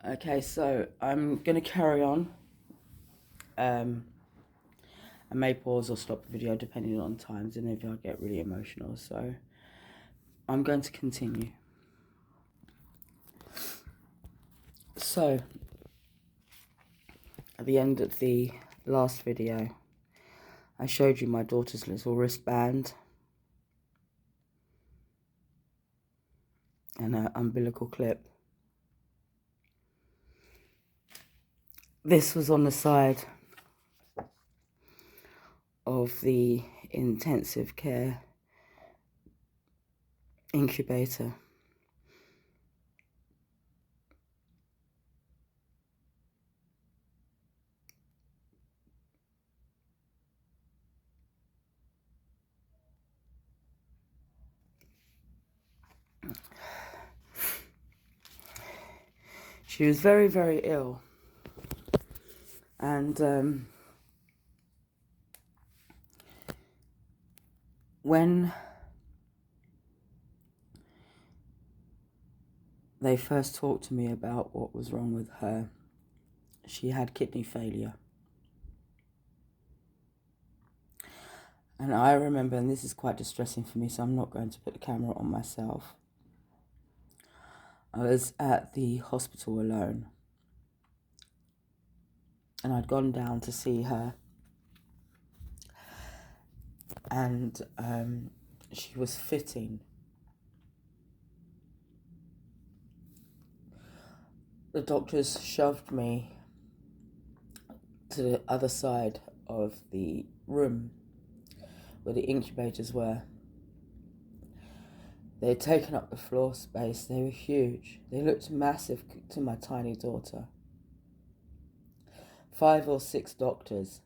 Okay, so I'm going to carry on. I may pause or stop the video depending on times and if I get really emotional. So I'm going to continue. So at the end of the last video, I showed you my daughter's little wristband and her umbilical clip. This was on the side of the intensive care incubator. She was very, very ill. And when they first talked to me about what was wrong with her, she had kidney failure. And I remember, and this is quite distressing for me, so I'm not going to put the camera on myself. I was at the hospital alone. And I'd gone down to see her. And she was fitting. The doctors shoved me to the other side of the room where the incubators were. They had taken up the floor space. They were huge. They looked massive to my tiny daughter. 5 or 6 doctors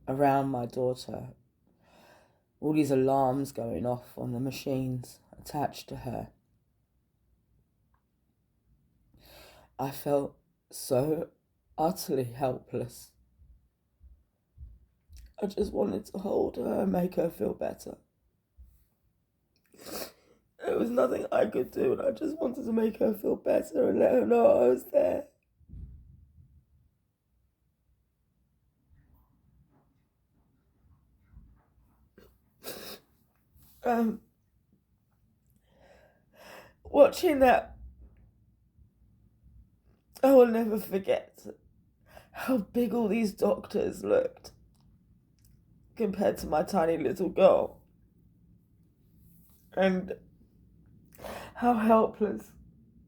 around my daughter. All these alarms going off on the machines attached to her. I felt so utterly helpless. I just wanted to hold her and make her feel better. There was nothing I could do, and I just wanted to make her feel better and let her know I was there. Watching that, I will never forget how big all these doctors looked compared to my tiny little girl. And how helpless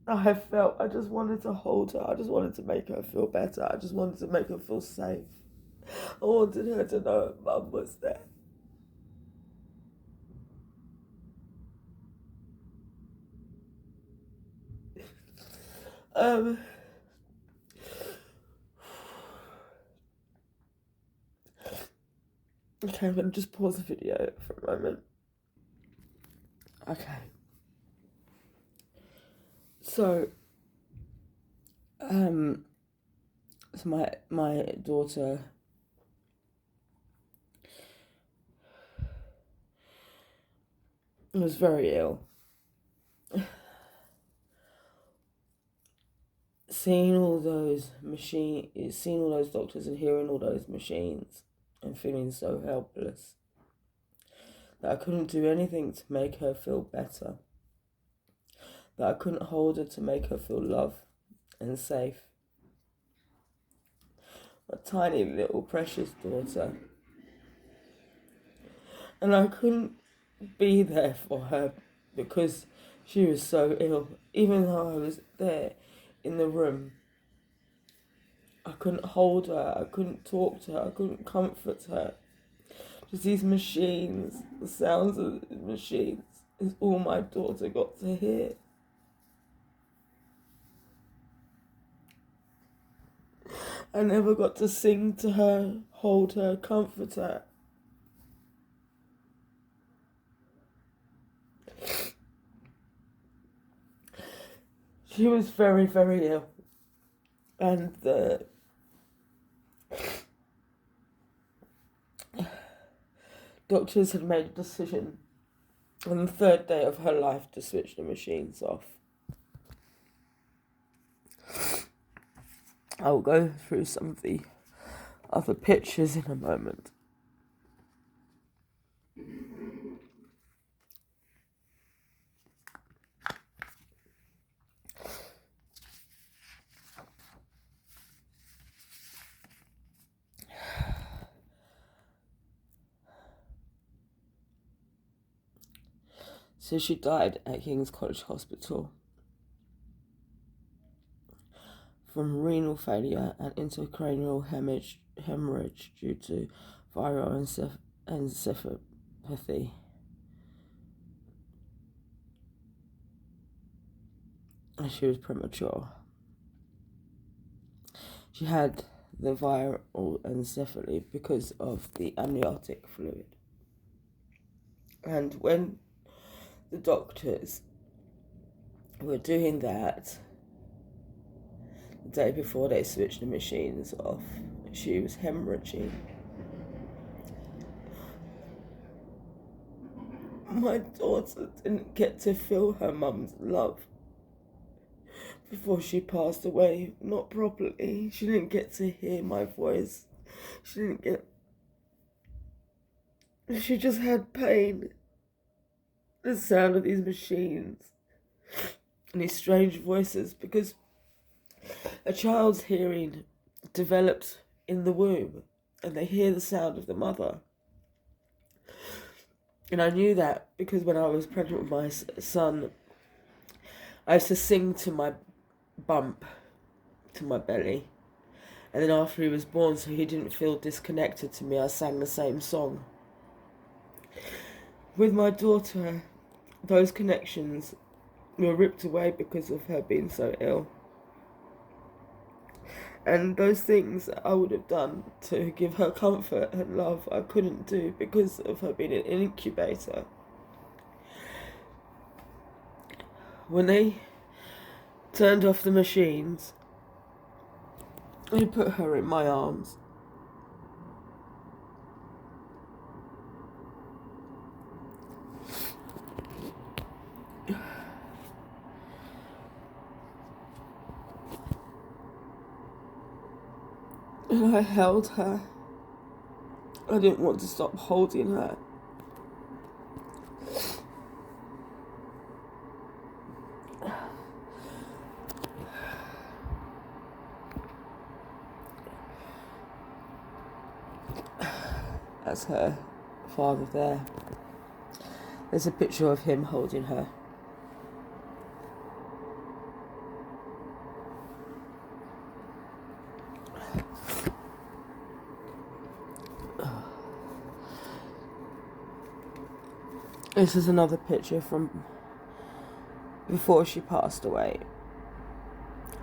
I felt. I just wanted to hold her. I just wanted to make her feel better. I just wanted to make her feel safe. I wanted her to know her mum was there. Okay, I'm going to just pause the video for a moment. Okay. So my daughter was very ill. Seeing all those doctors and hearing all those machines and feeling so helpless that I couldn't do anything to make her feel better, that I couldn't hold her to make her feel loved and safe. My tiny little precious daughter. And I couldn't be there for her because she was so ill. Even though I was there in the room, I couldn't hold her, I couldn't talk to her, I couldn't comfort her. Just these machines, the sounds of the machines is all my daughter got to hear. I never got to sing to her, hold her, comfort her. She was very, very ill. And the doctors had made a decision on the 3rd day of her life to switch the machines off. I'll go through some of the other pictures in a moment. So she died at King's College Hospital from renal failure and intracranial hemorrhage due to viral encephalopathy. And she was premature. She had the viral encephaly because of the amniotic fluid. And when the doctors were doing that, the day before they switched the machines off, she was hemorrhaging. My daughter didn't get to feel her mum's love before she passed away, not properly. She didn't get to hear my voice. She just had pain. The sound of these machines and these strange voices, because a child's hearing develops in the womb and they hear the sound of the mother. And I knew that because when I was pregnant with my son, I used to sing to my bump, to my belly. And then after he was born, so he didn't feel disconnected to me, I sang the same song. With my daughter, those connections were ripped away because of her being so ill. And those things that I would have done to give her comfort and love, I couldn't do because of her being an incubator. When they turned off the machines, they put her in my arms. And I held her. I didn't want to stop holding her. That's her father there. There's a picture of him holding her. This is another picture from before she passed away.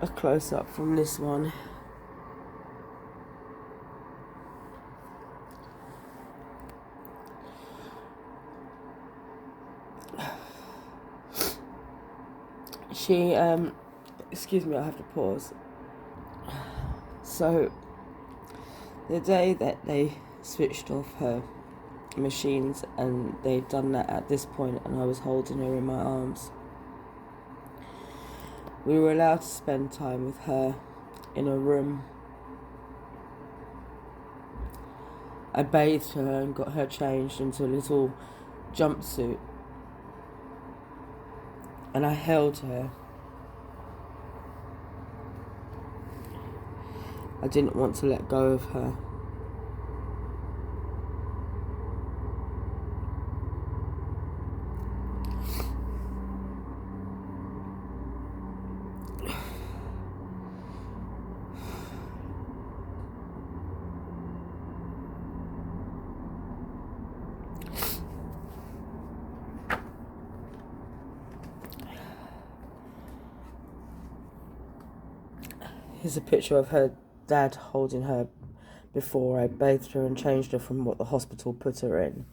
A close-up from this one. She, excuse me, I have to pause. So, the day that they switched off her machines, and they'd done that at this point, and I was holding her in my arms, we were allowed to spend time with her in a room. I bathed her and got her changed into a little jumpsuit, and I held her. I didn't want to let go of her. Here's a picture of her dad holding her before I bathed her and changed her from what the hospital put her in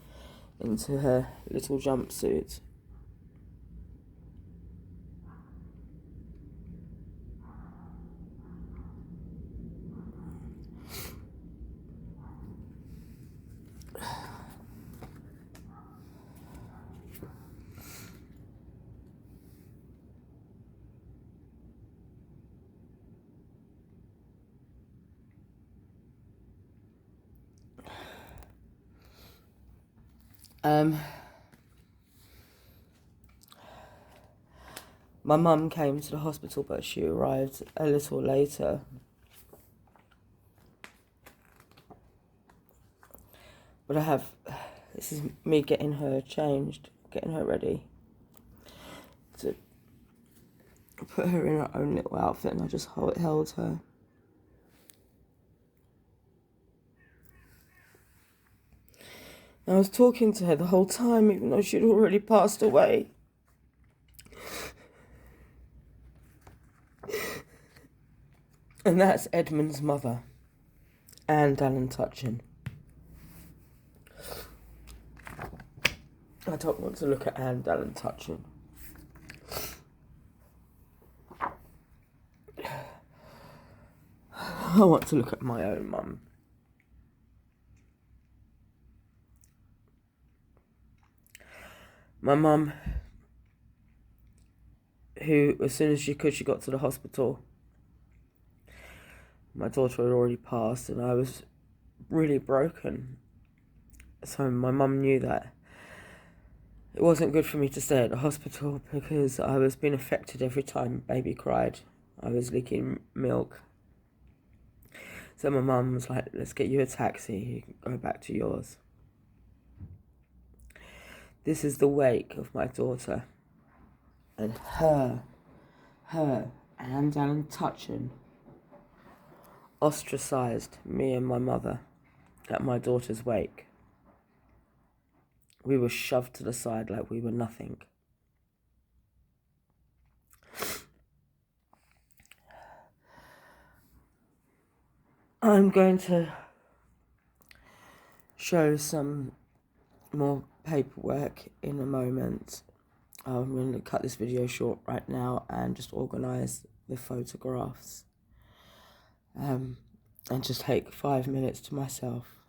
into her little jumpsuit. My mum came to the hospital, but she arrived a little later. But this is me getting her changed, getting her ready to put her in her own little outfit, and I just held her. I was talking to her the whole time, even though she'd already passed away. And that's Edmund's mother, Anne Dallin Tutchin. I don't want to look at Anne Dallin Tutchin. I want to look at my own mum. My mum, who, as soon as she could, she got to the hospital. My daughter had already passed, and I was really broken. So my mum knew that it wasn't good for me to stay at the hospital, because I was being affected every time baby cried. I was leaking milk. So my mum was like, let's get you a taxi, you can go back to yours. This is the wake of my daughter. And Anne Dallin Tutchin, ostracised me and my mother at my daughter's wake. We were shoved to the side like we were nothing. I'm going to show some more paperwork in a moment. I'm going to cut this video short right now and just organise the photographs. And just take 5 minutes to myself.